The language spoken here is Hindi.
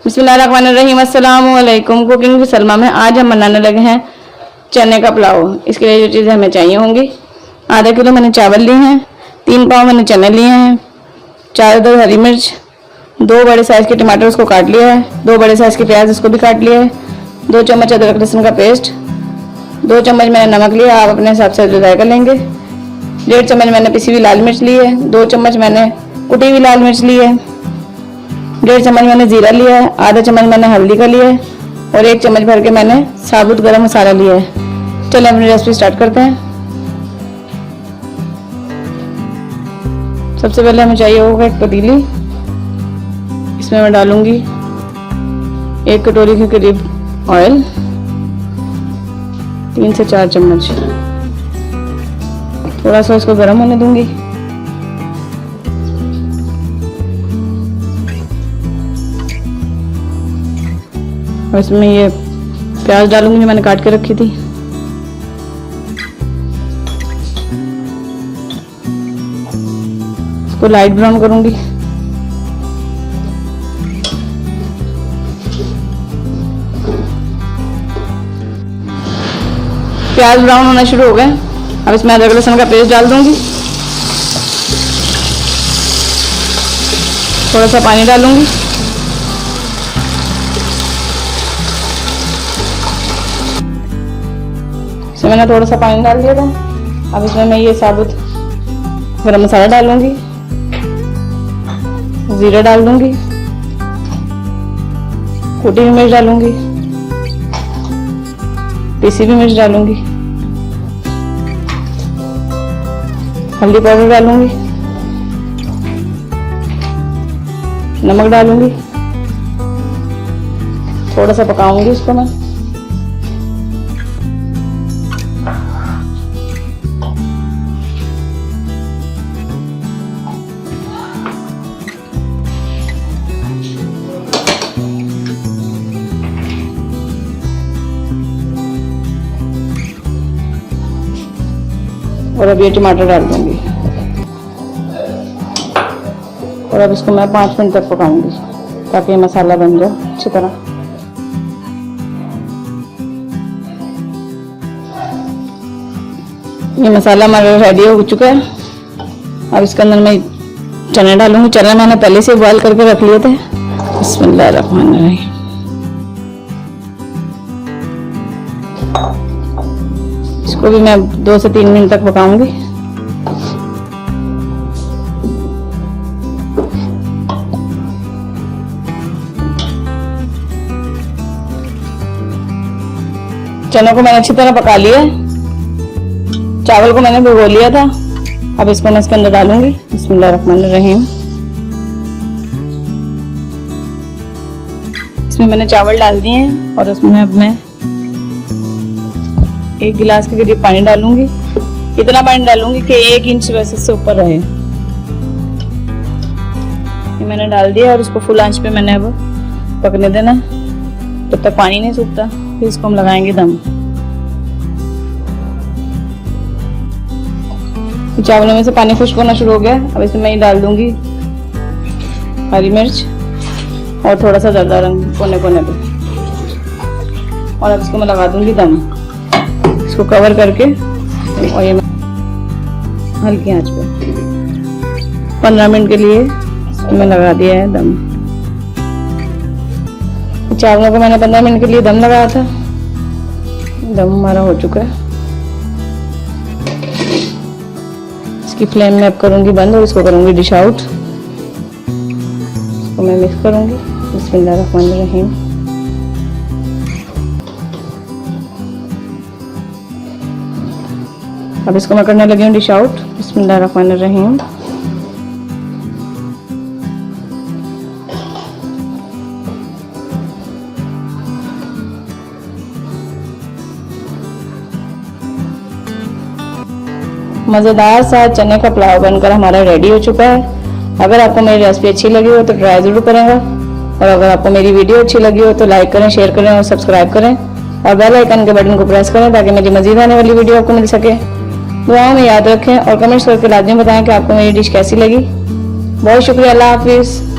बिस्मिल्लाहिर्रहमानिर्रहीम। अस्सलाम वालेकुम। कुकिंग विद सलमा में आज हम बनाने लगे हैं चने का पुलाव। इसके लिए जो चीज़ें हमें चाहिए होंगी, आधा किलो मैंने चावल लिए हैं, 3 पाव मैंने चने लिए हैं, 4 हरी मिर्च, 2 बड़े साइज़ के टमाटर उसको काट लिया है, 2 बड़े साइज़ के प्याज उसको भी काट लिया है, 2 चम्मच अदरक लहसुन का पेस्ट, 2 चम्मच मैंने नमक लिया, आप अपने हिसाब से जो जायका लेंगे। 1.5 चम्मच मैंने पिसी हुई लाल मिर्च ली है, 2 चम्मच मैंने कुटी हुई लाल मिर्च ली है, 1.5 चम्मच मैंने जीरा लिया है, आधा चम्मच मैंने हल्दी का लिया है और 1 चम्मच भर के मैंने साबुत गरम मसाला लिया है। चलिए अपनी रेसिपी स्टार्ट करते हैं। सबसे पहले हमें चाहिए होगा एक पतीली। इसमें मैं डालूंगी 1 कटोरी के करीब ऑयल, 3 से 4 चम्मच। थोड़ा सा इसको गर्म होने दूंगी। और इसमें ये प्याज डालूंगी जो मैंने काट के रखी थी। इसको लाइट ब्राउन करूंगी। प्याज ब्राउन होना शुरू हो गए। अब इसमें अदरक लहसुन का पेस्ट डाल दूंगी। थोड़ा सा पानी डालूंगी। इसमें मैंने थोड़ा सा पानी डाल दिया था। अब इसमें मैं ये साबुत गरम मसाला डालूंगी, जीरा डाल दूंगी, कुटी हुई मिर्च डालूंगी, पिसी हुई मिर्च डालूंगी, हल्दी पाउडर डालूंगी, नमक डालूंगी। थोड़ा सा पकाऊंगी इसको मैं। और अब ये टमाटर डाल दूंगी और अब इसको मैं 5 मिनट तक पकाऊंगी ताकि मसाला बन जाए अच्छी तरह। ये मसाला हमारा रेडी हो चुका है। अब इसके अंदर मैं चने डालूंगी। चने मैंने पहले से बॉयल करके रख लिए थे। बिस्मिल्लाहिर्रहमानिर्रहीम। इसको भी मैं 2 से 3 मिनट तक पकाऊंगी। चनों को मैंने अच्छी तरह पका लिया है। चावल को मैंने भिगो लिया था। अब इसको मैं इसके अंदर डालूंगी। बिस्मिल्लाहिर्रहमानिर्रहीम। इसमें मैंने चावल डाल दिए हैं और उसमें अब मैं 1 गिलास के करीब पानी डालूंगी। इतना पानी डालूंगी कि 1 इंच वैसे से ऊपर रहे। ये मैंने डाल दिया और इसको फुल आंच पे मैंने अब पकने देना तब तक पानी नहीं सूखता। फिर इसको हम लगाएंगे दम। चावलों में से पानी खुश्क होना शुरू हो गया। अब इसमें मैं डाल दूंगी हरी मिर्च और थोड़ा सा ज़्यादा रंग कोने कोने पे। और अब इसको मैं लगा दूंगी दम। इसको कवर करके और ये हल्की आंच पे 15 मिनट के लिए इसमें लगा दिया है दम। चावलों को मैंने 15 मिनट के लिए दम लगाया था। दम हमारा हो चुका है। इसकी फ्लेम में अब करूंगी बंद और इसको करूंगी डिश आउट। इसको मैं मिक्स करूंगी। बिस्मिल्लाहिर्रहमानिर्रहीम। अब इसको मैं करने लगी हूँ डिश आउट। बिस्मिल्लाहिर्रहमानिर्रहीम। मज़ेदार सा चने का पुलाव बनकर हमारा रेडी हो चुका है। अगर आपको मेरी रेसिपी अच्छी लगी हो तो ट्राई ज़रूर करेंगे और अगर आपको मेरी वीडियो अच्छी लगी हो तो लाइक करें, शेयर करें और सब्सक्राइब करें और बेल आइकन के बटन को प्रेस करें ताकि मेरी मज़ीद आने वाली वीडियो आपको मिल सके। दुआओं में याद रखें और कमेंट्स करके लाजमी बताएं कि आपको मेरी डिश कैसी लगी। बहुत शुक्रिया। अल्लाह हाफिज़।